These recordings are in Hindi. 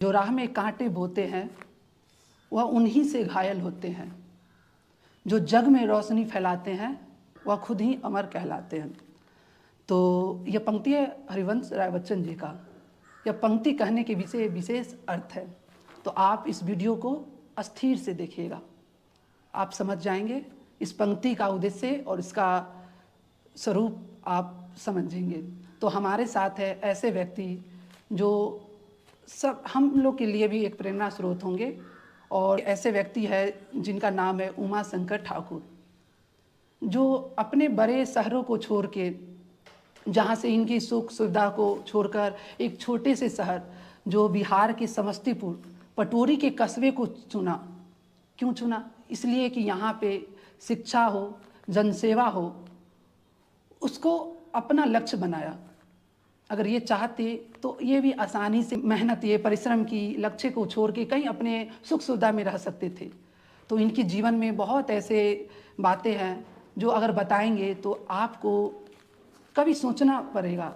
जो राह में कांटे बोते हैं वह उन्हीं से घायल होते हैं। जो जग में रोशनी फैलाते हैं वह खुद ही अमर कहलाते हैं। तो यह पंक्ति है हरिवंश राय बच्चन जी का। यह पंक्ति कहने के विशेष अर्थ है। तो आप इस वीडियो को अस्थिर से देखिएगा, आप समझ जाएंगे इस पंक्ति का उद्देश्य और इसका स्वरूप आप समझेंगे। तो हमारे साथ है ऐसे व्यक्ति जो सब हम लोग के लिए भी एक प्रेरणा स्रोत होंगे, और ऐसे व्यक्ति है जिनका नाम है उमा शंकर ठाकुर, जो अपने बड़े शहरों को छोड़ के, जहाँ से इनकी सुख सुविधा को छोड़कर एक छोटे से शहर जो बिहार के समस्तीपुर पटोरी के कस्बे को चुना। क्यों चुना? इसलिए कि यहाँ पे शिक्षा हो, जनसेवा हो, उसको अपना लक्ष्य बनाया। अगर ये चाहते तो ये भी आसानी से मेहनत, ये परिश्रम की लक्ष्य को छोड़ के कहीं अपने सुख सुविधा में रह सकते थे। तो इनके जीवन में बहुत ऐसे बातें हैं जो अगर बताएंगे तो आपको कभी सोचना पड़ेगा।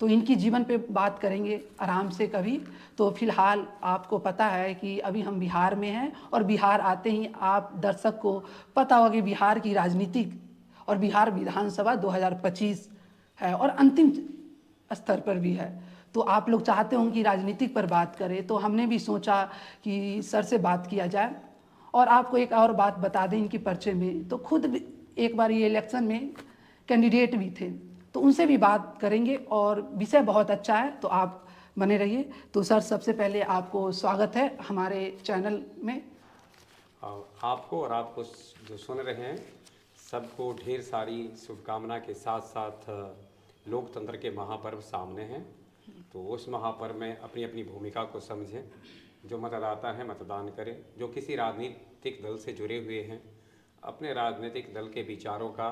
तो इनकी जीवन पे बात करेंगे आराम से कभी। तो फिलहाल आपको पता है कि अभी हम बिहार में हैं, और बिहार आते ही आप दर्शक को पता होगा कि बिहार की राजनीतिक और बिहार विधानसभा 2025 है और अंतिम स्तर पर भी है। तो आप लोग चाहते होंगे कि राजनीतिक पर बात करें, तो हमने भी सोचा कि सर से बात किया जाए। और आपको एक और बात बता दें, इनके परिचय में तो खुद भी एक बार ये इलेक्शन में कैंडिडेट भी थे, तो उनसे भी बात करेंगे और विषय बहुत अच्छा है, तो आप बने रहिए। तो सर, सबसे पहले आपको स्वागत है हमारे चैनल में। आपको और आपको जो सुन रहे हैं सबको ढेर सारी शुभकामना के साथ साथ लोकतंत्र के महापर्व सामने हैं। तो उस महापर्व में अपनी अपनी भूमिका को समझें। जो मतदाता हैं मतदान करें। जो किसी राजनीतिक दल से जुड़े हुए हैं अपने राजनीतिक दल के विचारों का,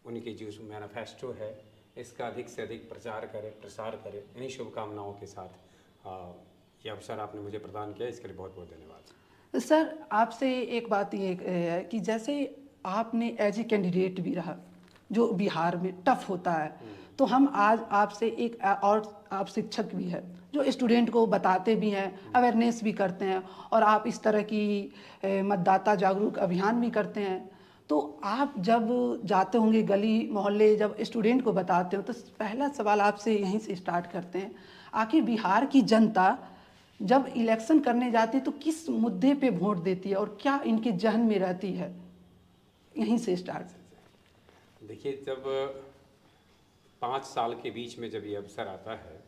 उनकी जो मैनिफेस्टो है, इसका अधिक से अधिक प्रचार करें, प्रसार करें। इन्हीं शुभकामनाओं के साथ ये अवसर आपने मुझे प्रदान किया, इसके लिए बहुत बहुत धन्यवाद। सर, आपसे एक बात ये है कि जैसे आपने एज ए कैंडिडेट भी रहा, जो बिहार में टफ होता है, तो हम आज आपसे एक और आप शिक्षक भी है जो स्टूडेंट को बताते भी हैं, अवेयरनेस भी करते हैं, और आप इस तरह की मतदाता जागरूक अभियान भी करते हैं। तो आप जब जाते होंगे गली मोहल्ले, जब स्टूडेंट को बताते हो, तो पहला सवाल आपसे यहीं से स्टार्ट करते हैं, आखिर बिहार की जनता जब इलेक्शन करने जाती है तो किस मुद्दे पे वोट देती है और क्या इनके जहन में रहती है? यहीं से स्टार्ट। देखिए, जब 5 साल के बीच में जब ये अवसर आता है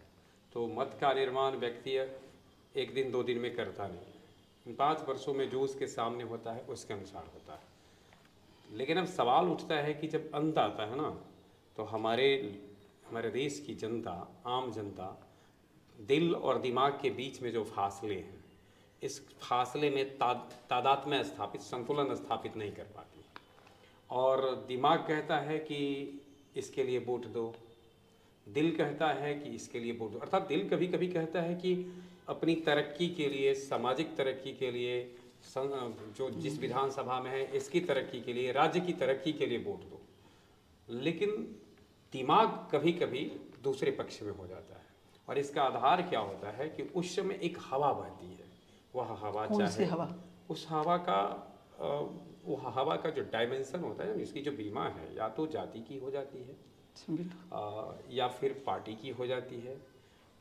तो मत का निर्माण व्यक्ति एक दिन 2 दिन में करता नहीं। इन 5 वर्षों में जो उसके सामने होता है उसके अनुसार होता है। लेकिन अब सवाल उठता है कि जब अंत आता है ना, तो हमारे देश की जनता, आम जनता, दिल और दिमाग के बीच में जो फासले हैं, इस फासले में तादात्म्य स्थापित, संतुलन स्थापित नहीं कर पाती। और दिमाग कहता है कि इसके लिए वोट दो, दिल कहता है कि इसके लिए वोट दो। अर्थात दिल कभी कभी कहता है कि अपनी तरक्की के लिए, सामाजिक तरक्की के लिए, जो जिस विधानसभा में है इसकी तरक्की के लिए, राज्य की तरक्की के लिए वोट दो। लेकिन दिमाग कभी कभी दूसरे पक्ष में हो जाता है, और इसका आधार क्या होता है कि उस समय एक हवा बहती है। वह हवा चाहे हवा? उस हवा का वो हवा का जो डायमेंशन होता है, इसकी जो बीमा है, या तो जाति की हो जाती है या फिर पार्टी की हो जाती है।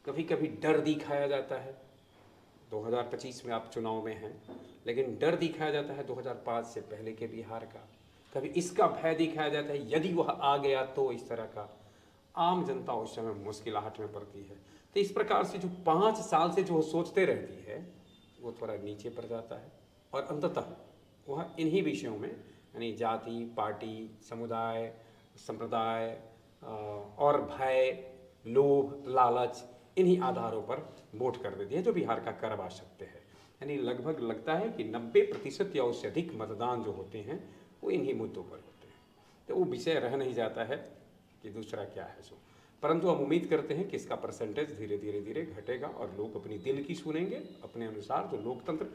कभी कभी डर दिखाया जाता है। 2025 में आप चुनाव में हैं, लेकिन डर दिखाया जाता है 2005 से पहले के बिहार का। कभी इसका भय दिखाया जाता है यदि वह आ गया तो, इस तरह का। आम जनता उस समय मुश्किलाहट में पड़ती है। तो इस प्रकार से जो 5 साल से जो सोचते रहती है वो थोड़ा नीचे पड़ जाता है, और अंततः वह इन्हीं विषयों में, यानी जाति, पार्टी, समुदाय, संप्रदाय और भय, लोभ, लालच, इन्हीं आधारों पर वोट कर देती है, जो बिहार का करवा सकते हैं। यानी लगभग लगता है कि 90% या उससे अधिक मतदान जो होते हैं वो इन्हीं मुद्दों पर होते हैं। तो वो विषय रह नहीं जाता है कि दूसरा क्या है सो। परंतु हम उम्मीद करते हैं कि इसका परसेंटेज धीरे धीरे घटेगा और लोग अपनी दिल की सुनेंगे अपने अनुसार। जो लोकतंत्र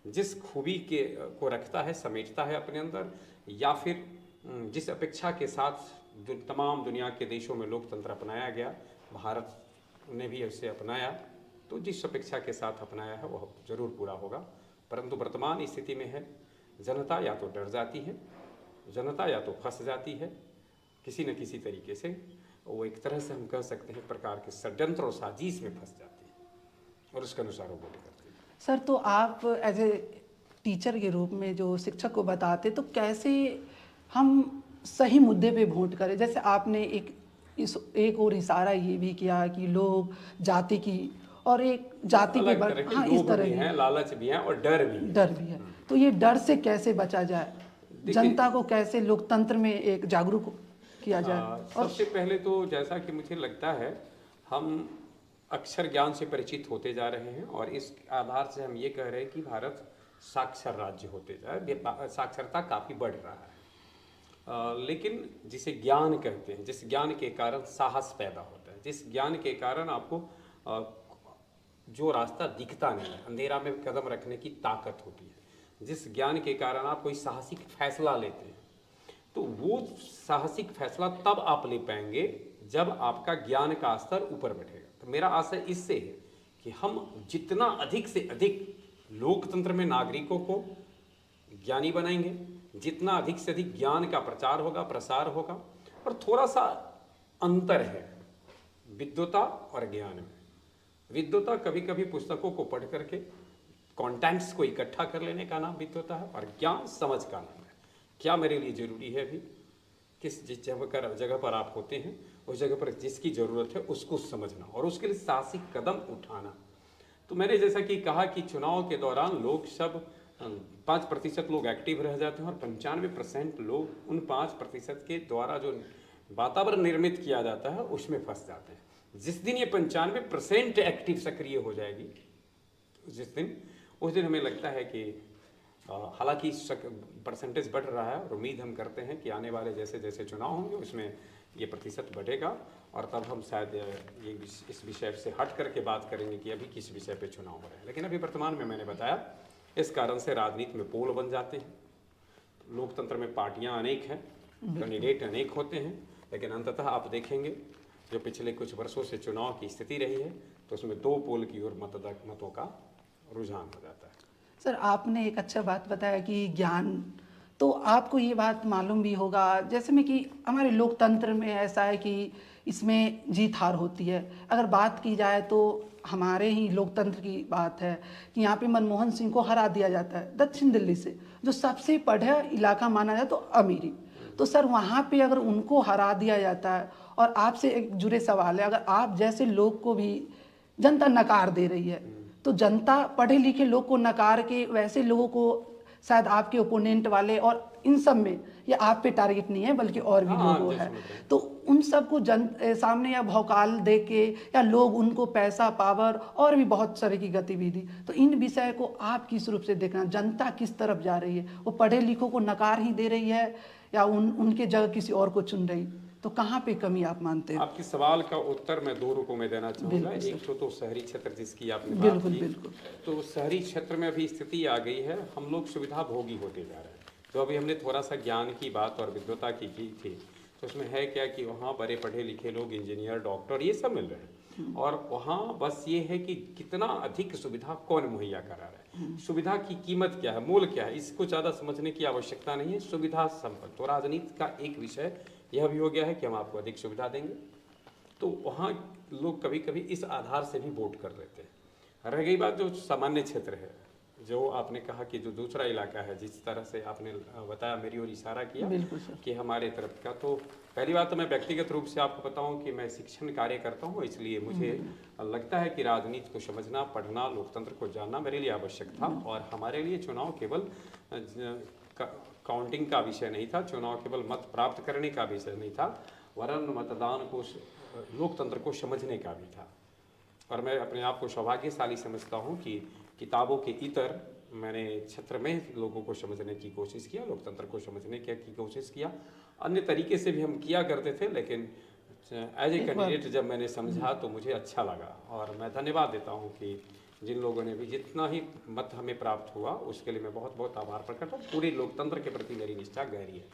जिस खूबी को रखता है, समेटता है अपने अंदर, या फिर जिस अपेक्षा के साथ जो तमाम दुनिया के देशों में लोकतंत्र अपनाया गया, भारत ने भी उसे अपनाया, तो जिस अपेक्षा के साथ अपनाया है वह जरूर पूरा होगा। परंतु वर्तमान स्थिति में है, जनता या तो डर जाती है, जनता या तो फंस जाती है किसी न किसी तरीके से। वो एक तरह से हम कह सकते हैं प्रकार के षड्यंत्र और साजिश में फंस जाती है और उसके अनुसार वो बोले करते हैं। सर, तो आप एज ए टीचर के रूप में जो शिक्षक को बताते, तो कैसे हम सही मुद्दे पे वोट करें? जैसे आपने एक और इशारा ये भी किया कि लोग जाति की और एक जाति के अलग तरह के हाँ, इस लोभ तरह भी की हैं, लालच भी हैं और डर भी है। डर भी है। तो ये डर से कैसे बचा जाए? जनता को कैसे लोकतंत्र में एक जागरूक किया जाए? और सबसे पहले तो जैसा कि मुझे लगता है, हम अक्षर ज्ञान से परिचित होते जा रहे हैं और इस आधार से हम ये कह रहे हैं कि भारत साक्षर राज्य होते जा रहे हैं, साक्षरता काफ़ी बढ़ रहा है। लेकिन जिसे ज्ञान कहते हैं, जिस ज्ञान के कारण साहस पैदा होता है, जिस ज्ञान के कारण आपको जो रास्ता दिखता नहीं है, अंधेरा में कदम रखने की ताकत होती है, जिस ज्ञान के कारण आप कोई साहसिक फैसला लेते हैं, तो वो साहसिक फैसला तब आप ले पाएंगे जब आपका ज्ञान का स्तर ऊपर बैठेगा। तो मेरा आशय इससे है कि हम जितना अधिक से अधिक लोकतंत्र में नागरिकों को ज्ञानी बनाएंगे, जितना अधिक से अधिक ज्ञान का प्रचार होगा, प्रसार होगा। और थोड़ा सा अंतर है विद्वता और ज्ञान में। विद्वता कभी कभी पुस्तकों को पढ़ करके कॉन्टेंट्स को इकट्ठा कर लेने का नाम विद्वता है, और ज्ञान समझ का नाम है। क्या मेरे लिए जरूरी है अभी, जिस जगह पर आप होते हैं उस जगह पर जिसकी ज़रूरत है उसको समझना और उसके लिए साहसिक कदम उठाना। तो मैंने जैसा कि कहा कि चुनाव के दौरान लोग सब 5% लोग एक्टिव रह जाते हैं और 95% लोग उन 5% के द्वारा जो वातावरण निर्मित किया जाता है उसमें फंस जाते हैं। जिस दिन ये 95% एक्टिव सक्रिय हो जाएगी, उस दिन हमें लगता है कि हालांकि परसेंटेज बढ़ रहा है और उम्मीद हम करते हैं कि आने वाले जैसे जैसे चुनाव होंगे उसमें ये प्रतिशत बढ़ेगा और तब हम शायद ये इस विषय से हट करके बात करेंगे कि अभी किस विषय पे चुनाव हो रहा है। लेकिन अभी वर्तमान में मैंने बताया, इस कारण से राजनीति में पोल बन जाते हैं। लोकतंत्र में पार्टियां अनेक हैं, कैंडिडेट अनेक होते हैं, लेकिन अंततः आप देखेंगे जो पिछले कुछ वर्षों से चुनाव की स्थिति रही है तो उसमें 2 पोल की ओर मतों का रुझान हो जाता है। सर, आपने एक अच्छा बात बताया कि ज्ञान, तो आपको ये बात मालूम भी होगा जैसे में कि हमारे लोकतंत्र में ऐसा है कि इसमें जीत हार होती है। अगर बात की जाए तो हमारे ही लोकतंत्र की बात है कि यहाँ पे मनमोहन सिंह को हरा दिया जाता है दक्षिण दिल्ली से, जो सबसे पढ़ा इलाका माना जाए तो अमीरी। तो सर, वहाँ पे अगर उनको हरा दिया जाता है, और आपसे एक जुड़े सवाल है, अगर आप जैसे लोग को भी जनता नकार दे रही है, तो जनता पढ़े लिखे लोग को नकार के वैसे लोगों को शायद आपके ओपोनेंट वाले और इन सब में, ये आप पे टारगेट नहीं है बल्कि और भी लोगों है, तो उन सबको सामने या भौकाल दे के या लोग उनको पैसा, पावर और भी बहुत सारे की गतिविधि, तो इन विषय को आप किस रूप से देखना, जनता किस तरफ जा रही है? वो पढ़े लिखों को नकार ही दे रही है या उनके जगह किसी और को चुन रही? तो कहाँ पे कमी आप मानते हैं? आपके सवाल का उत्तर मैं 2 रूपों में देना चाहूँगा। एक तो शहरी क्षेत्र जिसकी आपने बात की, बिल्कुल। तो शहरी क्षेत्र में अभी स्थिति आ गई है, हम लोग सुविधा भोगी होते जा रहे हैं। तो अभी हमने थोड़ा सा ज्ञान की बात और विद्वता की थी, तो उसमें है क्या कि वहाँ बड़े पढ़े लिखे लोग, इंजीनियर, डॉक्टर, ये सब मिल रहे हैं, और वहाँ बस ये है कि कितना अधिक सुविधा कौन मुहैया करा रहा है, सुविधा की कीमत क्या है, मूल्य क्या है, इसको ज़्यादा समझने की आवश्यकता नहीं है। सुविधा संपन्न। तो राजनीति का एक विषय यह भी हो गया है कि हम आपको अधिक सुविधा देंगे, तो वहाँ लोग कभी कभी इस आधार से भी वोट कर लेते हैं। रह गई बात जो सामान्य क्षेत्र है, जो आपने कहा कि जो दूसरा इलाका है, जिस तरह से आपने बताया, मेरी ओर इशारा किया कि हमारे तरफ का, तो पहली बात तो मैं व्यक्तिगत रूप से आपको बताऊं कि मैं शिक्षण कार्य करता हूं, इसलिए मुझे लगता है कि राजनीति को समझना, पढ़ना, लोकतंत्र को जानना मेरे लिए आवश्यक था। और हमारे लिए चुनाव केवल काउंटिंग का विषय नहीं था, चुनाव केवल मत प्राप्त करने का विषय नहीं था, वरन मतदान को, लोकतंत्र को समझने का भी था। और मैं अपने आप को सौभाग्यशाली समझता हूं कि किताबों के इतर मैंने क्षेत्र में लोगों को समझने की कोशिश किया, लोकतंत्र को समझने की कोशिश किया। अन्य तरीके से भी हम किया करते थे, लेकिन एज ए कैंडिडेट जब मैंने समझा तो मुझे अच्छा लगा। और मैं धन्यवाद देता हूं कि जिन लोगों ने भी जितना ही मत हमें प्राप्त हुआ उसके लिए मैं बहुत बहुत आभार प्रकट हूँ। पूरे लोकतंत्र के प्रति मेरी निष्ठा गहरी है।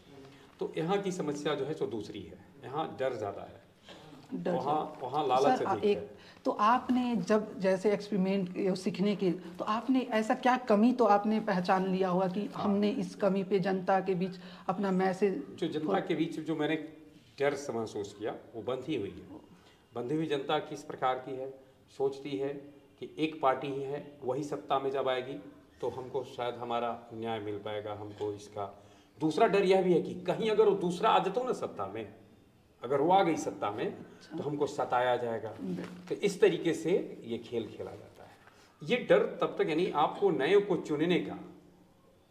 तो यहाँ की समस्या जो है सो दूसरी है, यहाँ डर ज़्यादा है। डर वहाँ लालच सर, अधिक है। तो आपने जब जैसे एक्सपेरिमेंट सीखने की, तो आपने ऐसा क्या कमी तो आपने पहचान लिया होगा कि हमने इस कमी पे जनता के बीच अपना मैसेज जो जनता के बीच जो मैंने डर महसूस किया वो बंधी हुई है। बंधी हुई जनता किस प्रकार की है, सोचती है कि एक पार्टी ही है, वही सत्ता में जब आएगी तो हमको शायद हमारा न्याय मिल पाएगा, हमको इसका। दूसरा डर यह भी है कि कहीं अगर वो दूसरा आ जाता हो ना सत्ता में, अगर वो आ गई सत्ता में तो हमको सताया जाएगा। तो इस तरीके से ये खेल खेला जाता है। ये डर तब तक, यानी आपको नए को चुनने का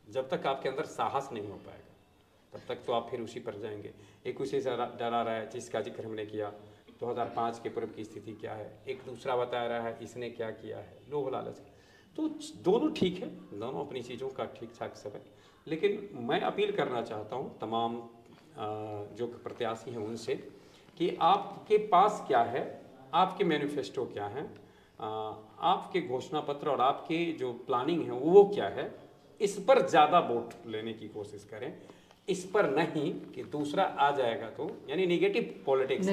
जब तक आपके अंदर साहस नहीं हो पाएगा तब तक तो आप फिर उसी पर जाएंगे। एक उसी से डर आ रहा है जिसका जिक्र हमने किया, 2005 के पूर्व की स्थिति क्या है, एक दूसरा बता रहा है इसने क्या किया है, लोभ लालच। तो दोनों ठीक है, दोनों अपनी चीज़ों का ठीक ठाक सब है। लेकिन मैं अपील करना चाहता हूँ तमाम जो प्रत्याशी हैं उनसे कि आपके पास क्या है, आपके मैनिफेस्टो क्या हैं, आपके घोषणा पत्र और आपके जो प्लानिंग है वो क्या है, इस पर ज़्यादा वोट लेने की कोशिश करें। इस पर नहीं कि दूसरा आ जाएगा तो, यानी नेगेटिव पॉलिटिक्स,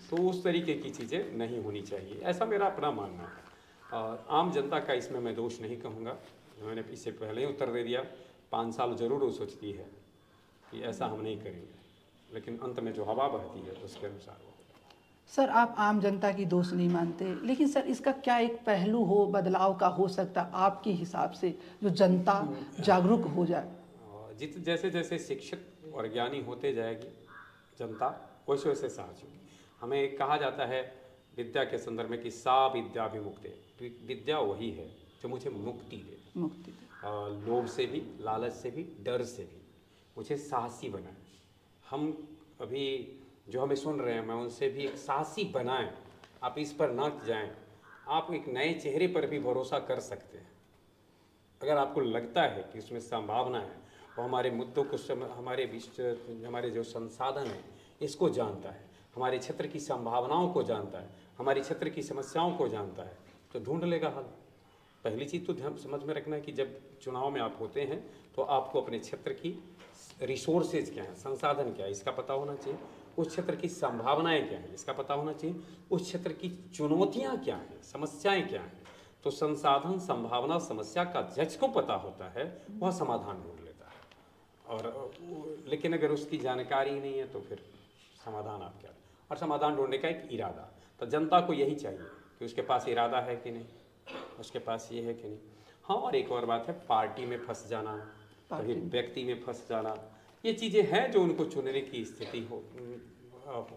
तो उस तरीके की चीज़ें नहीं होनी चाहिए, ऐसा मेरा अपना मानना है। और आम जनता का इसमें मैं दोष नहीं कहूँगा, मैंने इससे पहले ही उत्तर दे दिया। 5 साल जरूर वो सोचती है कि ऐसा हम नहीं करेंगे, लेकिन अंत में जो हवा बहती है उसके अनुसार वो। सर, आप आम जनता की दोष नहीं मानते, लेकिन सर इसका क्या एक पहलू हो बदलाव का हो सकता है आपके हिसाब से, जो जनता जागरूक हो जाए? जैसे जैसे शिक्षित और ज्ञानी होते जाएगी जनता, वैसे वैसे साहस होगी। हमें कहा जाता है विद्या के संदर्भ में कि सा विद्या विमुक्ते, विद्या वही है जो मुझे मुक्ति दे, मुक्ति लोभ से भी, लालच से भी, डर से भी, मुझे साहसी बनाए। हम अभी जो हमें सुन रहे हैं, मैं उनसे भी एक साहसी बनाएं, आप इस पर न जाएं। आप एक नए चेहरे पर भी भरोसा कर सकते हैं अगर आपको लगता है कि उसमें संभावना है। वो हमारे मुद्दों को हमारे बीच, हमारे जो संसाधन है इसको जानता है, हमारे क्षेत्र की संभावनाओं को जानता है, हमारी क्षेत्र की समस्याओं को जानता है, तो ढूंढ लेगा हल। पहली चीज़ तो ध्यान समझ में रखना है कि जब चुनाव में आप होते हैं तो आपको अपने क्षेत्र की रिसोर्सेज क्या है, संसाधन क्या है, इसका पता होना चाहिए। उस क्षेत्र की संभावनाएं क्या हैं, इसका पता होना चाहिए। उस क्षेत्र की चुनौतियां क्या हैं, समस्याएं क्या हैं। तो संसाधन, संभावना, समस्या का जिसको पता होता है वह समाधान ढूंढ लेता है। और लेकिन अगर उसकी जानकारी नहीं है तो फिर समाधान आप क्या, और समाधान ढूंढने का एक इरादा। तो जनता को यही चाहिए कि उसके पास इरादा है कि नहीं, उसके पास ये है कि नहीं। हाँ, और एक और बात है, पार्टी में फंस जाना, कभी व्यक्ति में फंस जाना, ये चीज़ें हैं जो उनको चुनने की स्थिति हो,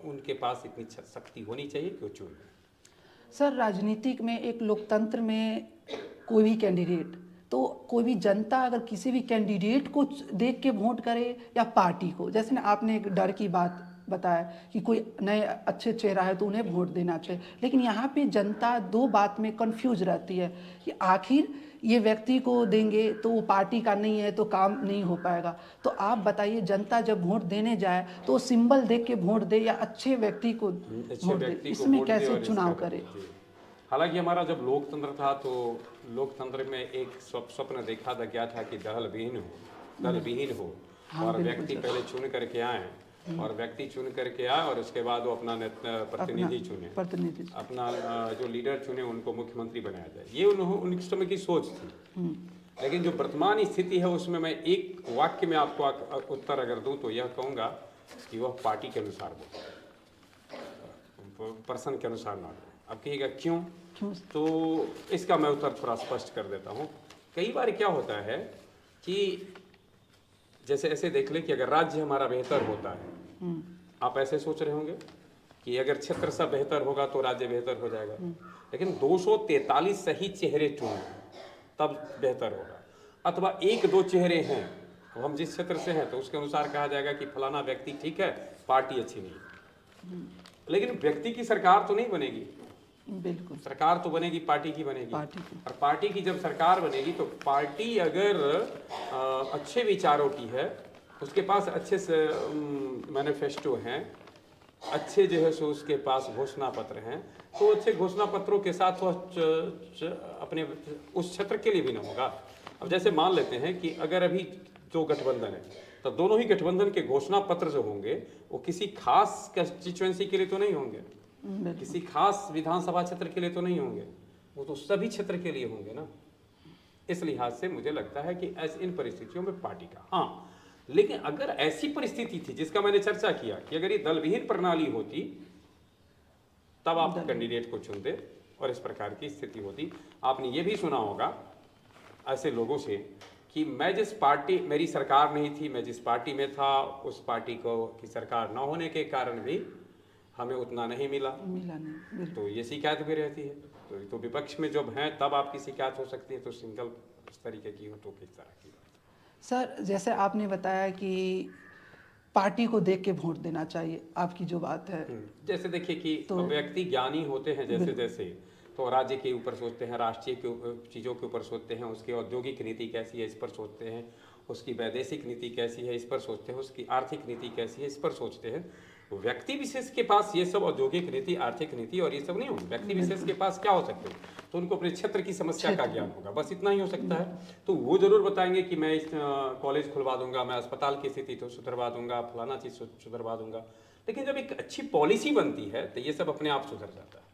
उनके पास इतनी शक्ति होनी चाहिए कि वो चुन लें। सर, राजनीतिक में, एक लोकतंत्र में कोई भी कैंडिडेट, तो कोई भी जनता अगर किसी भी कैंडिडेट को देख के वोट करे या पार्टी को, जैसे ना आपने एक डर की बात बताया कि कोई नए अच्छे चेहरा है तो उन्हें वोट देना चाहिए, लेकिन यहाँ पे जनता दो बात में कंफ्यूज रहती है कि आखिर ये व्यक्ति को देंगे तो वो पार्टी का नहीं है तो काम नहीं हो पाएगा। तो आप बताइए, जनता जब वोट देने जाए तो सिंबल देख के वोट दे या अच्छे व्यक्ति को वोट दे, इसमें कैसे चुनाव करे? हालांकि हमारा जब लोकतंत्र था तो लोकतंत्र में एक स्वप्न देखा गया था कि दल विहीन हो, और व्यक्ति पहले चुन करके आए, और व्यक्ति चुन करके आए और उसके बाद वो अपना प्रतिनिधि चुने, अपना जो लीडर चुने उनको मुख्यमंत्री बनाया जाए। ये उन समय की सोच थी। लेकिन जो वर्तमान स्थिति है उसमें मैं एक वाक्य में आपको उत्तर अगर दूं तो यह कहूँगा कि वह पार्टी के अनुसार हो, पर्सन के अनुसार ना हो। अब कहिएगा क्यों? तो इसका मैं उत्तर थोड़ा स्पष्ट कर देता हूँ। कई बार क्या होता है कि जैसे ऐसे देख ले कि अगर राज्य हमारा बेहतर होता है, आप ऐसे सोच रहे होंगे कि अगर क्षेत्र सब बेहतर होगा तो राज्य बेहतर हो जाएगा, लेकिन 243 सही चेहरे चुने तब बेहतर होगा। अथवा 1-2 चेहरे हैं, तो हम जिस क्षेत्र से हैं तो उसके अनुसार कहा जाएगा कि फलाना व्यक्ति ठीक है, पार्टी अच्छी नहीं। लेकिन व्यक्ति की सरकार तो नहीं बनेगी, बिल्कुल सरकार तो बनेगी पार्टी की बनेगी। और पार्टी की जब सरकार बनेगी तो पार्टी अगर अच्छे विचारों की है, उसके पास अच्छे से मैनिफेस्टो हैं, अच्छे जो है सो उसके पास घोषणा पत्र हैं, तो अच्छे घोषणा पत्रों के साथ वो अपने उस क्षेत्र के लिए भी ना होगा। अब जैसे मान लेते हैं कि अगर अभी जो गठबंधन है तो दोनों ही गठबंधन के घोषणा पत्र जो होंगे वो किसी खास कंस्टिट्यूएंसी के लिए तो नहीं होंगे, किसी खास विधानसभा क्षेत्र के लिए तो नहीं होंगे, वो तो सभी क्षेत्र के लिए होंगे ना। इस लिहाज से मुझे लगता है कि इन परिस्थितियों में पार्टी का, हाँ, लेकिन अगर ऐसी परिस्थिति थी जिसका मैंने चर्चा किया कि अगर ये दलविहीन प्रणाली होती तब आप कैंडिडेट को चुनते और इस प्रकार की स्थिति होती। आपने ये भी सुना होगा ऐसे लोगों से कि मैं जिस पार्टी, मेरी सरकार नहीं थी, मैं जिस पार्टी में था उस पार्टी को की सरकार न होने के कारण भी हमें उतना नहीं मिला नहीं। तो ये शिकायत भी रहती है। तो विपक्ष में जब हैं तब आपकी शिकायत हो सकती है, तो सिंगल इस तरीके की हो तो किस तरह की बात। सर जैसे आपने बताया कि पार्टी को देख के वोट देना चाहिए, आपकी जो बात है, जैसे देखिए कि तो व्यक्ति ज्ञानी होते हैं जैसे जैसे, तो राज्य के ऊपर सोचते हैं, राष्ट्रीय के चीज़ों के ऊपर सोचते हैं, उसकी औद्योगिक नीति कैसी है इस पर सोचते हैं, उसकी वैदेशिक नीति कैसी है इस पर सोचते हैं, उसकी आर्थिक नीति कैसी है इस पर सोचते हैं। व्यक्ति विशेष के पास ये सब औद्योगिक नीति, आर्थिक नीति और ये सब नहीं होगी। व्यक्ति विशेष के पास क्या हो सकते हैं, तो उनको अपने क्षेत्र की समस्या का ज्ञान होगा, बस इतना ही हो सकता है। तो वो जरूर बताएंगे कि मैं इस कॉलेज खुलवा दूंगा, मैं अस्पताल की स्थिति तो सुधरवा दूंगा, फलाना चीज़ सुधरवा दूंगा। लेकिन जब एक अच्छी पॉलिसी बनती है तो ये सब अपने आप सुधर जाता है।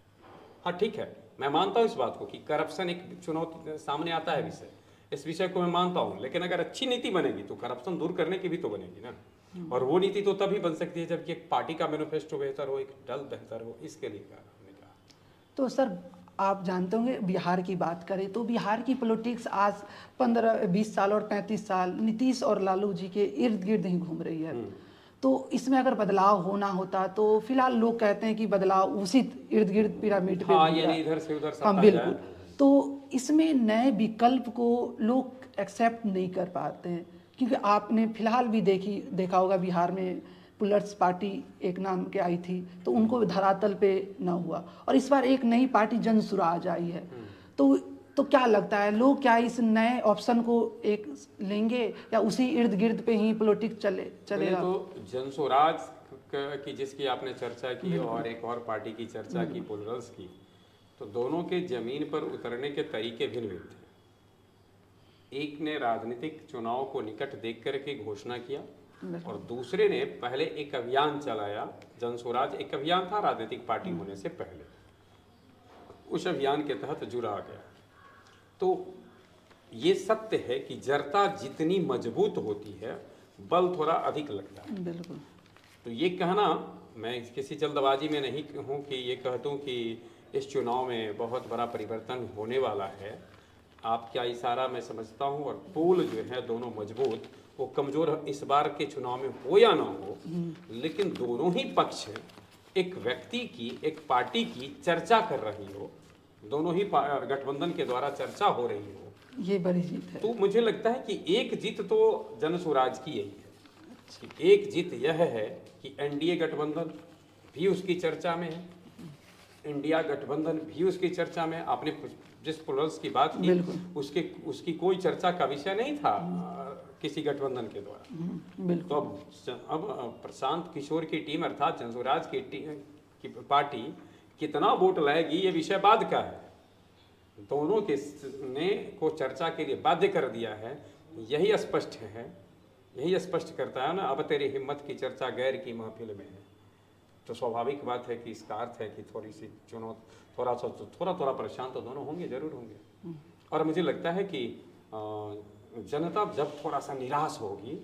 हाँ ठीक है, मैं मानता हूँ इस बात को कि करप्शन एक चुनौती सामने आता है विषय, इस विषय को मैं मानता हूँ, लेकिन अगर अच्छी नीति बनेगी तो करप्शन दूर करने की भी तो बनेगी ना। और वो नीति तो तभी बन सकती है जबकि एक पार्टी का मैनिफेस्टो बेहतर हो, एक दल बेहतर हो, इसके लिए हमने कहा। तो सर आप जानते होंगे बिहार की बात करें तो बिहार की पॉलिटिक्स आज 15-20 साल और 35 साल नीतीश और लालू जी के इर्द गिर्द ही घूम रही है। तो इसमें अगर बदलाव होना होता तो फिलहाल लोग कहते हैं कि बदलाव उसी इर्द गिर्द पिरामिड पे हाँ, यानी इधर से उधर हाँ बिल्कुल। तो इसमें नए विकल्प को लोग एक्सेप्ट नहीं कर पाते हैं, क्योंकि आपने फिलहाल भी देखा होगा बिहार में पुलर्स पार्टी एक नाम के आई थी तो उनको धरातल पे ना हुआ, और इस बार एक नई पार्टी जन सुराज आई है। तो क्या लगता है लोग क्या इस नए ऑप्शन को एक लेंगे या उसी इर्द गिर्द पे ही पॉलिटिक्स चलेगा? तो जन स्वराज की जिसकी आपने चर्चा की और एक और पार्टी की चर्चा की, पुलर्स की, तो दोनों के जमीन पर उतरने के तरीके भिन्न भिन्न थे। एक ने राजनीतिक चुनाव को निकट देख करके घोषणा किया और दूसरे ने पहले एक अभियान चलाया। जन स्वराज एक अभियान था राजनीतिक पार्टी होने से पहले, उस अभियान के तहत जुड़ा गया। तो ये सत्य है कि जड़ता जितनी मजबूत होती है बल थोड़ा अधिक लगता है। बिल्कुल। तो ये कहना, मैं किसी जल्दबाजी में नहीं हूँ कि ये कह दूँ कि इस चुनाव में बहुत बड़ा परिवर्तन होने वाला है। आपका इशारा मैं समझता हूँ, और पोल जो है दोनों मजबूत, वो कमज़ोर इस बार के चुनाव में हो या ना हो, लेकिन दोनों ही पक्ष एक व्यक्ति की, एक पार्टी की चर्चा कर रही हो, दोनों ही गठबंधन के द्वारा चर्चा हो रही हो, ये बड़ी जीत है। तो मुझे लगता है कि एक जीत तो जन स्वराज की यही है। एक जीत यह है कि एनडीए गठबंधन भी उसकी चर्चा में है, इंडिया गठबंधन भी उसकी चर्चा में। आपने जिस पुलर्स की बात की उसकी कोई चर्चा का विषय नहीं था किसी गठबंधन के द्वारा। तो अब प्रशांत किशोर की टीम अर्थात जन स्वराज की पार्टी कितना वोट लाएगी ये विषय बाद का है। दोनों के ने को चर्चा के लिए बाध्य कर दिया है, यही स्पष्ट है, यही स्पष्ट करता है ना, अब तेरी हिम्मत की चर्चा गैर की महफिल में है। तो स्वाभाविक बात है कि इसका अर्थ है कि थोड़ी सी चुनौती, थोड़ा परेशान तो दोनों होंगे, जरूर होंगे। और मुझे लगता है कि जनता जब थोड़ा सा निराश होगी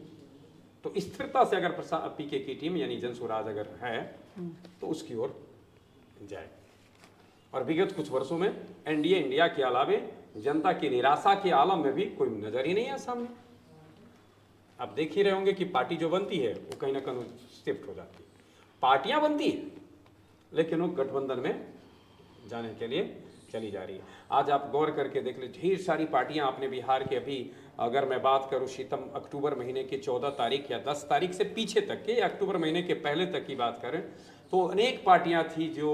तो स्थिरता से अगर पीके की टीम यानी जन स्वराज अगर है तो उसकी ओर जाए। और विगत कुछ वर्षों में एनडीए इंडिया के अलावे जनता की निराशा के आलम में भी कोई नजर ही नहीं है सामने। आप देख ही रहे होंगे कि पार्टी जो बनती है वो कहीं ना कहीं शिफ्ट हो जाती है। पार्टियां बनती है लेकिन वो गठबंधन में जाने के लिए चली जा रही है। आज आप गौर करके देख लीजिए, ढेर सारी पार्टियां आपने बिहार के, अभी अगर मैं बात करूं शीतम अक्टूबर महीने के 14 तारीख या 10 तारीख से पीछे तक के, अक्टूबर महीने के पहले तक की बात करें तो अनेक पार्टियां थी जो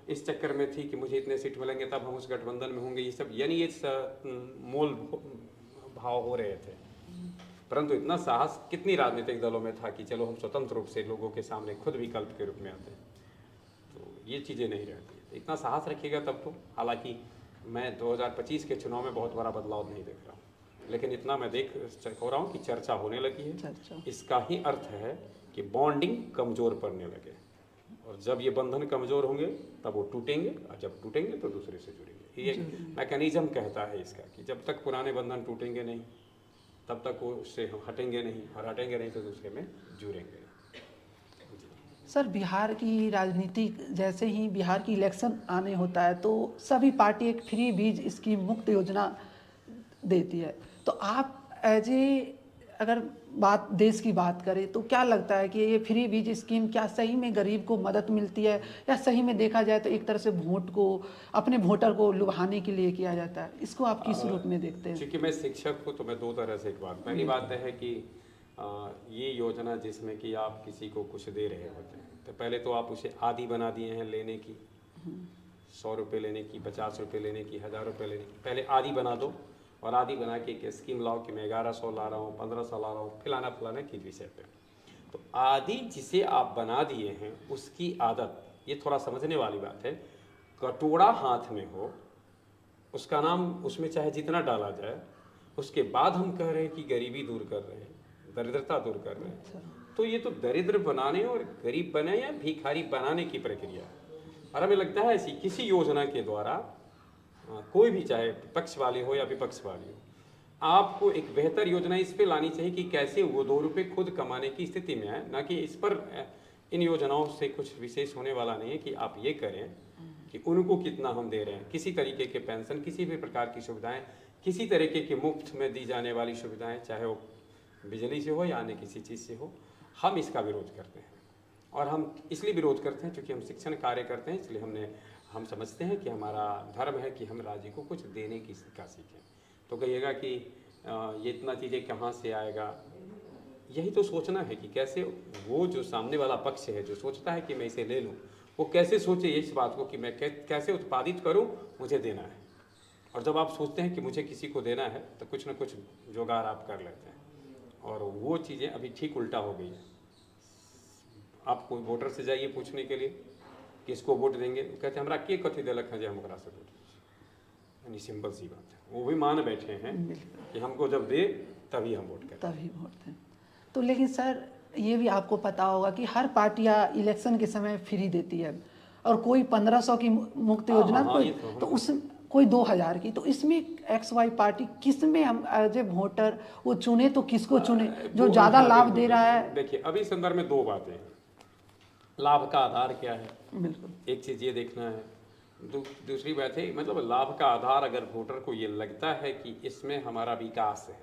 इस चक्कर में थी कि मुझे इतने सीट मिलेंगे तब हम उस गठबंधन में होंगे, ये सब यानी ये मोल भाव हो रहे थे। परंतु इतना साहस कितनी राजनीतिक दलों में था कि चलो हम स्वतंत्र रूप से लोगों के सामने खुद विकल्प के रूप में आते हैं, तो ये चीज़ें नहीं रहती। इतना साहस रखिएगा तब तो। हालांकि मैं 2025 के चुनाव में बहुत बड़ा बदलाव नहीं देख रहा हूँ, लेकिन इतना मैं देख हो रहा हूँ कि चर्चा होने लगी है। इसका ही अर्थ है कि बॉन्डिंग कमज़ोर पड़ने लगे और जब ये बंधन कमज़ोर होंगे तब वो टूटेंगे, और जब टूटेंगे तो दूसरे से जुड़ेंगे। ये मैकेनिज्म कहता है इसका कि जब तक पुराने बंधन टूटेंगे नहीं तब तक वो उससे हम हटेंगे नहीं, और हटेंगे नहीं तो दूसरे में जुड़ेंगे। सर, बिहार की राजनीति जैसे ही बिहार की इलेक्शन आने होता है तो सभी पार्टी एक फ्री बीज स्कीम मुक्त योजना देती है। तो आप एज ए अगर देश की बात करें तो क्या लगता है कि ये फ्री बीज स्कीम क्या सही में गरीब को मदद मिलती है, या सही में देखा जाए तो एक तरह से वोट को, अपने वोटर को लुभाने के लिए किया जाता है? इसको आप किस रूप में देखते हैं? क्योंकि मैं शिक्षक हूँ तो मैं दो तरह से एक बात, पहली बात है कि ये योजना जिसमें कि आप किसी को कुछ दे रहे होते हैं तो पहले तो आप उसे आदी बना दिए हैं लेने की, 100 रुपये लेने की, 50 रुपये लेने की, 1000 रुपये लेने की, पहले आदी बना दो और आदि बना के एक स्कीम लाओ कि मैं 1100 ला रहा हूँ, 1500 ला रहा हूँ, फलाना किस विषय पे। तो आदि जिसे आप बना दिए हैं उसकी आदत, ये थोड़ा समझने वाली बात है, कटोरा हाथ में हो, उसका नाम उसमें चाहे जितना डाला जाए, उसके बाद हम कह रहे हैं कि गरीबी दूर कर रहे हैं, दरिद्रता दूर कर रहे हैं। तो ये तो दरिद्र बनाने और गरीब बने या भिखारी बनाने की प्रक्रिया है। और हमें लगता है ऐसी किसी योजना के द्वारा कोई भी, चाहे पक्ष वाले हो या विपक्ष वाले हो, आपको एक बेहतर योजना इस पे लानी चाहिए कि कैसे वो 2 रुपये खुद कमाने की स्थिति में आए, ना कि इस पर इन योजनाओं से कुछ विशेष होने वाला नहीं है कि आप ये करें कि उनको कितना हम दे रहे हैं। किसी तरीके के पेंशन, किसी भी प्रकार की सुविधाएं, किसी तरीके की मुफ्त में दी जाने वाली सुविधाएं, चाहे वो बिजली से हो या अन्य किसी चीज़ से हो, हम इसका विरोध करते हैं। और हम इसलिए विरोध करते हैं क्योंकि हम शिक्षण कार्य करते हैं, इसलिए हम समझते हैं कि हमारा धर्म है कि हम राज्य को कुछ देने की का सीखें। तो कहिएगा कि ये इतना चीज़ें कहाँ से आएगा, यही तो सोचना है कि कैसे वो जो सामने वाला पक्ष है जो सोचता है कि मैं इसे ले लूँ, वो कैसे सोचे इस बात को कि मैं कैसे उत्पादित करूँ, मुझे देना है। और जब आप सोचते हैं कि मुझे किसी को देना है तो कुछ ना कुछ जुगाड़ आप कर लेते हैं, और वो चीज़ें अभी ठीक उल्टा हो गई है। आप कोई वोटर से जाइए पूछने के लिए किसको वोट देंगे, कहते हैं हमरा के कथी दिलक है जो हम ओकरा से वोट, यानी सिंपल सी बात है, वो भी मान बैठे हैं कि हमको जब दे तभी हम वोट करें, तभी वोट दें। तो लेकिन सर, ये भी आपको पता होगा कि हर पार्टियां इलेक्शन के समय फ्री देती है, और कोई 1500 की मुक्त योजना, तो उस कोई 2000 की, तो इसमें XY पार्टी किस में हम एज ए वोटर वो चुने, तो किसको चुने जो ज़्यादा लाभ दे रहा है? देखिए, अभी संदर्भ में दो बातें हैं, लाभ का आधार क्या है, बिल्कुल एक चीज़ ये देखना है, दूसरी बात है मतलब लाभ का आधार अगर वोटर को ये लगता है कि इसमें हमारा विकास है,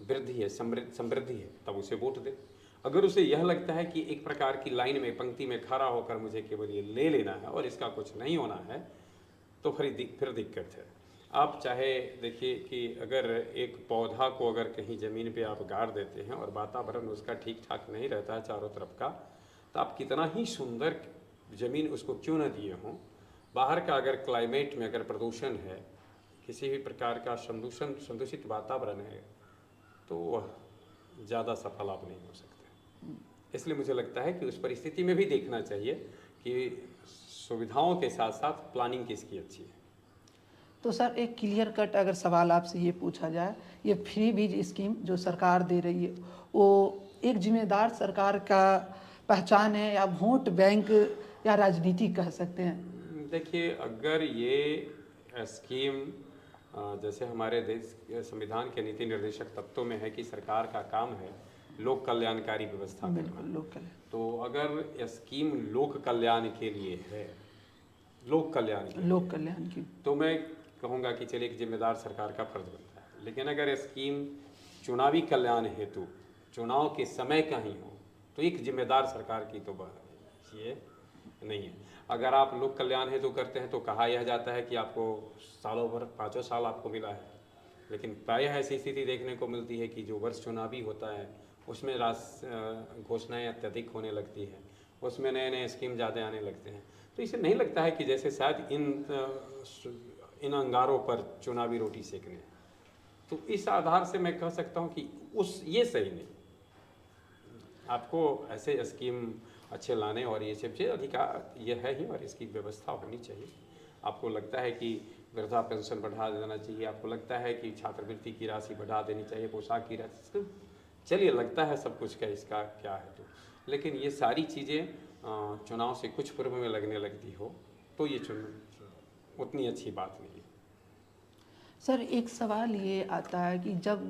वृद्धि है, समृद्धि है, तब उसे वोट दे। अगर उसे यह लगता है कि एक प्रकार की लाइन में, पंक्ति में खड़ा होकर मुझे केवल ये ले लेना है और इसका कुछ नहीं होना है, तो फिर दिक्कत है। आप चाहे देखिए कि अगर एक पौधा को अगर कहीं ज़मीन पे आप गाड़ देते हैं और वातावरण उसका ठीक ठाक नहीं रहता है चारों तरफ का, तो आप कितना ही सुंदर ज़मीन उसको क्यों न दिए हों, बाहर का अगर क्लाइमेट में अगर प्रदूषण है, किसी भी प्रकार का संदूषित वातावरण है, तो वह ज़्यादा सफल आप नहीं हो सकते। इसलिए मुझे लगता है कि उस परिस्थिति में भी देखना चाहिए कि सुविधाओं के साथ साथ प्लानिंग किसकी अच्छी है। तो सर, एक क्लियर कट अगर सवाल आपसे ये पूछा जाए, ये फ्री बीज स्कीम जो सरकार दे रही है, वो एक जिम्मेदार सरकार का पहचान है, या वोट बैंक या राजनीति कह सकते हैं? देखिए, अगर ये स्कीम जैसे हमारे देश संविधान के नीति निर्देशक तत्वों में है कि सरकार का काम है लोक कल्याणकारी व्यवस्था करना, लोक कल्याण, तो अगर स्कीम लोक कल्याण के लिए है, लोक कल्याण की, तो मैं कहूँगा कि चलिए एक जिम्मेदार सरकार का फर्ज बनता है। लेकिन अगर स्कीम चुनावी कल्याण हेतु चुनाव के समय का ही हो, तो एक जिम्मेदार सरकार की तो ये नहीं है। अगर आप लोक कल्याण हेतु करते हैं तो कहा यह जाता है कि आपको सालों भर, 5 साल आपको मिला है, लेकिन प्रायः ऐसी स्थिति देखने को मिलती है कि जो वर्ष चुनावी होता है उसमें घोषणाएं अत्यधिक होने लगती है, उसमें नए नए स्कीम ज़्यादा आने लगते हैं। तो इसे नहीं लगता है कि जैसे शायद इन अंगारों पर चुनावी रोटी सेकने। तो इस आधार से मैं कह सकता हूँ कि ये सही नहीं, आपको ऐसे स्कीम अच्छे लाने और ये सब चीज़ अधिकार ये है ही, और इसकी व्यवस्था होनी चाहिए। आपको लगता है कि वृद्धा पेंशन बढ़ा देना चाहिए, आपको लगता है कि छात्रवृत्ति की राशि बढ़ा देनी चाहिए, पोशाक की राशि, चलिए लगता है सब कुछ का इसका क्या है, तो लेकिन ये सारी चीज़ें चुनाव से कुछ पूर्व में लगने लगती हो तो ये उतनी अच्छी बात नहीं है। सर एक सवाल ये आता है कि जब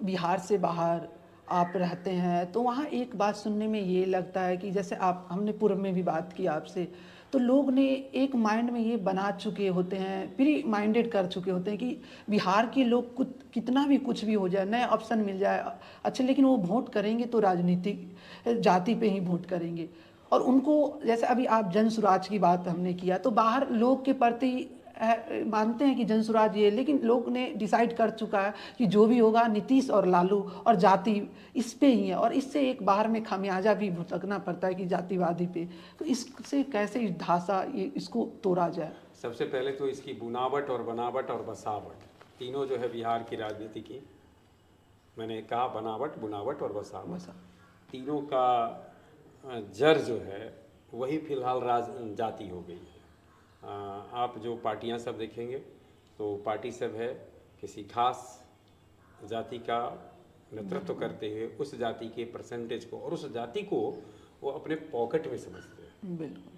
बिहार से बाहर आप रहते हैं तो वहाँ एक बात सुनने में ये लगता है कि जैसे आप हमने पूर्व में भी बात की आपसे, तो लोग ने एक माइंड में ये बना चुके होते हैं, प्री माइंडेड कर चुके होते हैं कि बिहार के लोग कुछ कितना भी कुछ भी हो जाए, नए ऑप्शन मिल जाए अच्छा, लेकिन वो वोट करेंगे तो राजनीतिक जाति पे ही वोट करेंगे। और उनको जैसे अभी आप जन सुराज की बात हमने किया, तो बाहर लोग के प्रति मानते हैं कि जन सुराज ये, लेकिन लोग ने डिसाइड कर चुका है कि जो भी होगा नीतीश और लालू और जाति इस पे ही है, और इससे एक बाहर में खामियाजा भी भुगतना पड़ता है कि जातिवादी पे। तो इससे कैसे इस ढांचा ये इसको तोड़ा जाए? सबसे पहले तो इसकी बुनावट और बनावट और बसावट तीनों जो है बिहार की राजनीति की, मैंने कहा बनावट, बुनावट और बसावट, तीनों का जड़ जो है वही फिलहाल जाति हो गई है। आप जो पार्टियां सब देखेंगे तो पार्टी सब है किसी खास जाति का नेतृत्व करते हुए उस जाति के परसेंटेज को और उस जाति को वो अपने पॉकेट में समझते हैं। बिल्कुल।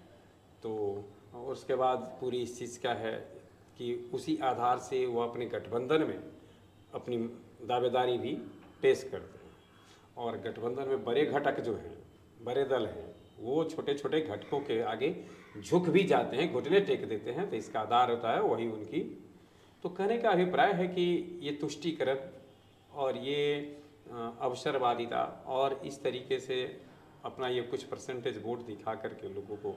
तो उसके बाद पूरी इस चीज़ का है कि उसी आधार से वो अपने गठबंधन में अपनी दावेदारी भी पेश करते हैं। और गठबंधन में बड़े घटक जो हैं, बड़े दल हैं, वो छोटे छोटे घटकों के आगे झुक भी जाते हैं, घुटने टेक देते हैं। तो इसका आधार होता है वही उनकी। तो कहने का अभिप्राय है कि ये तुष्टीकरण और ये अवसरवादिता और इस तरीके से अपना ये कुछ परसेंटेज वोट दिखा करके लोगों को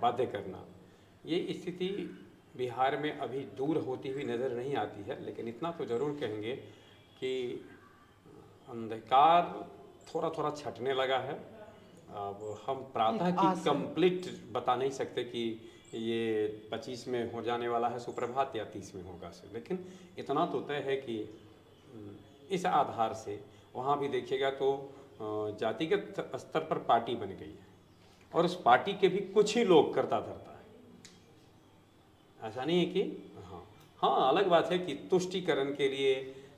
बाध्य करना, ये स्थिति बिहार में अभी दूर होती हुई नज़र नहीं आती है। लेकिन इतना तो ज़रूर कहेंगे कि अंधकार थोड़ा थोड़ा छटने लगा है। अब हम प्रातः की कंप्लीट बता नहीं सकते कि ये 25 में हो जाने वाला है सुप्रभात या 30 में होगा, लेकिन इतना तो तय है कि इस आधार से वहाँ भी देखिएगा तो जातिगत स्तर पर पार्टी बन गई है और उस पार्टी के भी कुछ ही लोग करता धरता है। ऐसा नहीं है कि हाँ अलग बात है कि तुष्टीकरण के लिए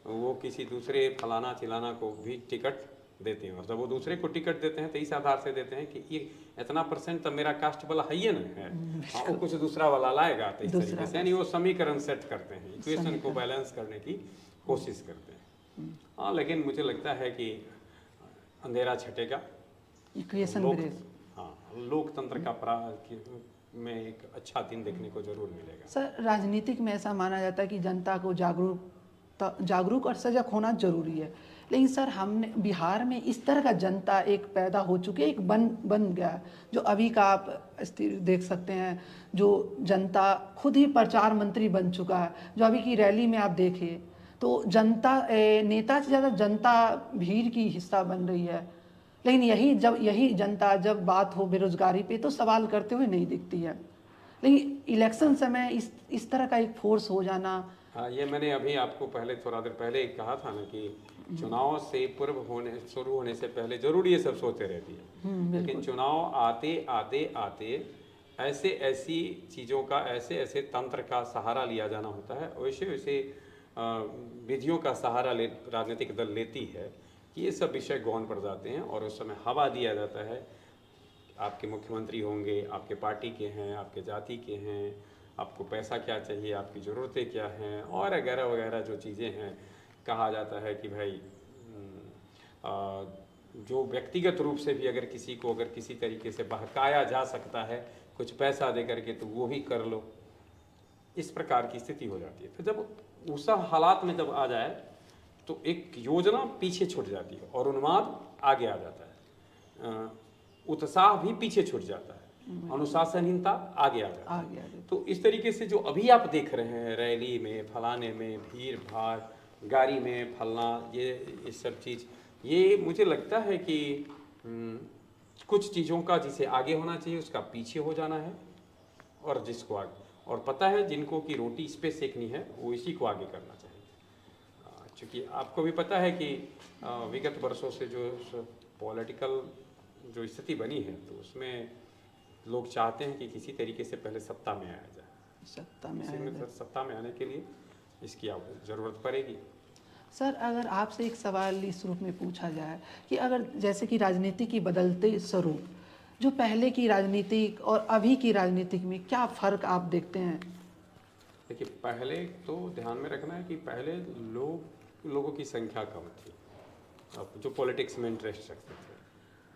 वो किसी दूसरे फलाना चिलाना को भी टिकट देते हैं, और जब वो दूसरे को टिकट देते हैं तो इस आधार से देते हैं कि ये इतना परसेंट तो मेरा कास्ट वाला है ही ना है, वो कुछ दूसरा वाला लाएगा। तो इस तरीके से यानी वो समीकरण सेट करते हैं, इक्वेशन को बैलेंस करने की कोशिश करते हैं। हाँ लेकिन मुझे लगता है कि अंधेरा छटेगा, लोकतंत्र का में एक अच्छा दिन देखने को जरूर मिलेगा। सर राजनीतिक में ऐसा माना जाता है कि जनता को जागरूक और सजग होना जरूरी है, लेकिन सर हमने बिहार में इस तरह का जनता एक पैदा हो चुके, एक बन गया है, जो अभी का आप देख सकते हैं, जो जनता खुद ही प्रचार मंत्री बन चुका है। जो अभी की रैली में आप देखिए तो जनता नेता से ज़्यादा जनता भीड़ की हिस्सा बन रही है, लेकिन यही जनता जब बात हो बेरोजगारी पे तो सवाल करते हुए नहीं दिखती है। लेकिन इलेक्शन समय इस तरह का एक फोर्स हो जाना। हाँ ये मैंने अभी आपको थोड़ा देर पहले कहा था ना कि चुनाव से पूर्व शुरू होने से पहले जरूर ये सब सोचते रहती है, लेकिन चुनाव आते आते आते ऐसी चीज़ों का ऐसे तंत्र का सहारा लिया जाना होता है, वैसे विधियों का सहारा राजनीतिक दल लेती है कि ये सब विषय गौण पड़ जाते हैं और उस समय हवा दिया जाता है। आपके मुख्यमंत्री होंगे, आपके पार्टी के हैं, आपके जाति के हैं, आपको पैसा क्या चाहिए, आपकी ज़रूरतें क्या हैं और वगैरह वगैरह जो चीज़ें हैं। कहा जाता है कि भाई जो व्यक्तिगत रूप से भी अगर किसी तरीके से बहकाया जा सकता है कुछ पैसा दे करके तो वो भी कर लो, इस प्रकार की स्थिति हो जाती है। तो जब उस हालात में जब आ जाए तो एक योजना पीछे छूट जाती है और उन्माद आगे आ जाता है, उत्साह भी पीछे छूट जाता है, अनुशासनहीनता आगे आ जाती है। तो इस तरीके से जो अभी आप देख रहे हैं रैली में, फलाने में, भीड़ भाड़, गाड़ी में फलना, ये सब चीज़, ये मुझे लगता है कि कुछ चीज़ों का जिसे आगे होना चाहिए उसका पीछे हो जाना है, और जिसको आगे और पता है जिनको कि रोटी इस पे सेकनी है वो इसी को आगे करना चाहिए। चूँकि आपको भी पता है कि विगत वर्षों से जो पॉलिटिकल जो स्थिति बनी है तो उसमें लोग चाहते हैं कि किसी तरीके से पहले सत्ता में आया जाए। सत्ता में आने के लिए इसकी ज़रूरत पड़ेगी। सर अगर आपसे एक सवाल इस रूप में पूछा जाए कि अगर जैसे कि राजनीति की बदलते स्वरूप जो पहले की राजनीतिक और अभी की राजनीतिक में क्या फ़र्क आप देखते हैं? देखिए, पहले तो ध्यान में रखना है कि पहले लोगों की संख्या कम थी, अब जो पॉलिटिक्स में इंटरेस्ट रखते थे।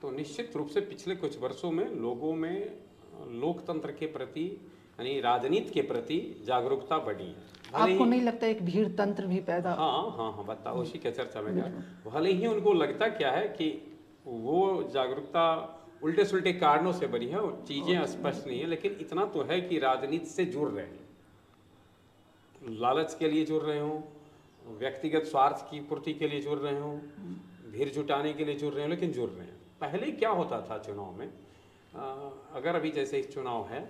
तो निश्चित रूप से पिछले कुछ वर्षों में लोगों में लोकतंत्र के प्रति यानी राजनीति के प्रति जागरूकता बढ़ी है। आपको नहीं लगता एक भीड़ तंत्र भी पैदा? हाँ, बताओ, उसी के चर्चा में क्या, भले ही उनको लगता क्या है कि वो जागरूकता उल्टे सुल्टे कारणों से बनी है और चीजें स्पष्ट नहीं है, लेकिन इतना तो है कि राजनीति से जुड़ रहे हैं, लालच के लिए जुड़ रहे हो, व्यक्तिगत स्वार्थ की पूर्ति के लिए जुड़ रहे हो, भीड़ जुटाने के लिए जुड़ रहे हो, लेकिन जुड़ रहे हैं। पहले क्या होता था चुनाव में, अगर अभी जैसे एक चुनाव है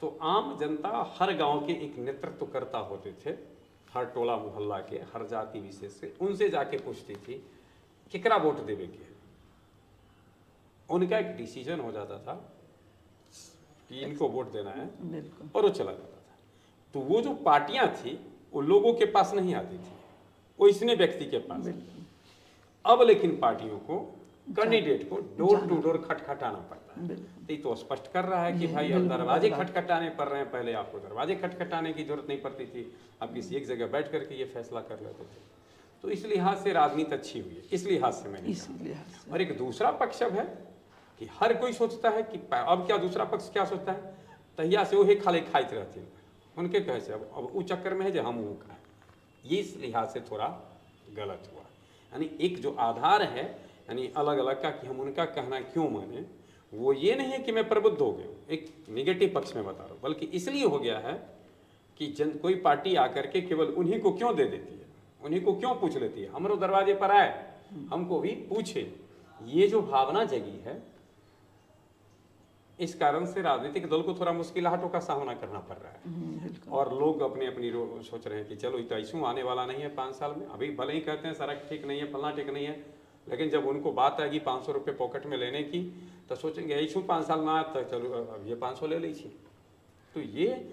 तो आम जनता हर गांव के एक नेतृत्वकर्ता होते थे, हर टोला मोहल्ला के, हर जाति विशेष से, उनसे जाके पूछती थी केकरा वोट देवे के। उनका एक डिसीजन हो जाता था कि इनको वोट देना है और वो चला जाता था। तो वो जो पार्टियां थी वो लोगों के पास नहीं आती थी, वो इसने व्यक्ति के पास। अब लेकिन पार्टियों को, कैंडिडेट को डोर टू डोर खटखटाना पड़ता है। तो ये तो स्पष्ट कर रहा है कि भाई अब दरवाजे खटखटाने पड़ रहे हैं, पहले आपको दरवाजे खटखटाने की जरूरत नहीं पड़ती थी, आप किसी एक जगह बैठ करके ये फैसला कर लेते थे। तो इस लिहाज से राजनीति अच्छी हुई है, इस लिहाज से मैंने कहा। और एक दूसरा पक्ष अब है कि हर कोई सोचता है कि अब क्या, दूसरा पक्ष क्या सोचता है, तहिया से वो खाली खाइत रहती है उनके कहे से, अब वो चक्कर में है जो हम वो का है। ये इस लिहाज से थोड़ा गलत हुआ। यानी एक जो आधार है यानी अलग अलग का कि हम उनका कहना क्यों माने, वो ये नहीं है कि मैं प्रबुद्ध हो गया, एक निगेटिव पक्ष में बता रहा हूँ, बल्कि इसलिए हो गया है कि कोई पार्टी आकर के केवल उन्हीं को क्यों दे देती है, उन्हीं को क्यों पूछ लेती है, हमारे दरवाजे पर आए हमको भी पूछे, ये जो भावना जगी है, इस कारण से राजनीतिक दल को थोड़ा मुश्किलातों का सामना करना पड़ रहा है। और लोग अपनी अपनी सोच रहे हैं कि चलो तो ऐसू आने वाला नहीं है 5 साल में, अभी भले ही कहते हैं सड़क ठीक नहीं है, फलना ठीक नहीं है, लेकिन जब उनको बात आएगी 500 रुपये पॉकेट में लेने की तो सोचेंगे ऐसू 5 साल में आया तो चलो अब ये 500 ले लीजिए। तो ये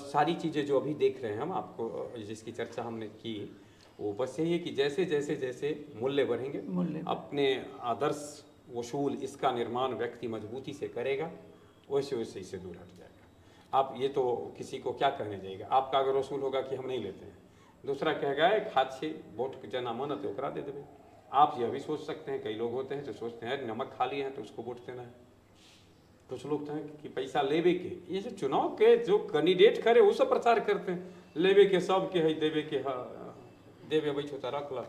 सारी चीज़ें जो अभी देख रहे हैं हम, आपको जिसकी चर्चा हमने की, वो बस यही है कि जैसे जैसे जैसे मूल्य बढ़ेंगे, अपने आदर्श वसूल इसका निर्माण व्यक्ति मजबूती से करेगा, वैसे वैसे इससे दूर हट जाएगा। आप ये तो किसी को क्या कहने जाएगा, आपका अगर वसूल होगा कि हम नहीं लेते हैं, दूसरा कहेगा एक हाथ से वोट जना मन तो ओकरा दे देवे। आप यह भी सोच सकते हैं, कई लोग होते हैं जो सोचते हैं नमक खा लिए हैं तो उसको वोट देना है। कुछ लोग तो हैं कि पैसा लेवे के, ये जो चुनाव के जो कैंडिडेट करे वो सब प्रचार करते हैं, लेवे के सब के है, देवे के देवे भाई छोटा रख ला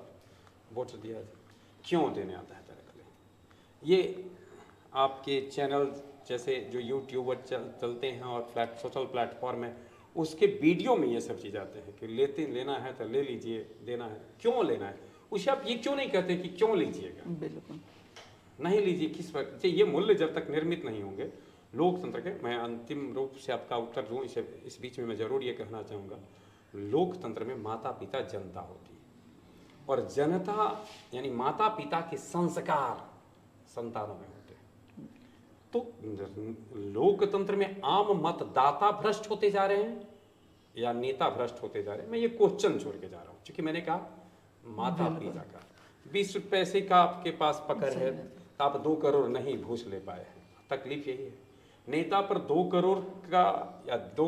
वोट दिया, क्यों देने आता है रख ले। ये आपके चैनल जैसे जो यूट्यूबर चलते हैं और सोशल प्लेटफॉर्म है, उसके वीडियो में ये सब चीज़ आते हैं कि लेना है तो ले लीजिए, देना है क्यों लेना है, उसे आप ये क्यों नहीं कहते कि क्यों लीजिएगा, बिल्कुल नहीं लीजिए। किस वक्त ये मूल्य जब तक निर्मित नहीं होंगे लोकतंत्र के, मैं अंतिम रूप से आपका उत्तर दूँ इस बीच में मैं जरूर ये कहना चाहूँगा, लोकतंत्र में माता पिता जनता होती है और जनता यानी माता पिता के संस्कार संतानों में होते हैं। तो लोकतंत्र में आम मतदाता भ्रष्ट होते जा रहे हैं या नेता भ्रष्ट होते जा रहे हैं, मैं ये क्वेश्चन छोड़ के जा रहा हूँ, क्योंकि मैंने कहा माता पिता का 20 पैसे का आपके पास पकड़ है तो आप 2 करोड़ नहीं घूस ले पाए हैं, तकलीफ यही है। नेता पर 2 करोड़ का या 2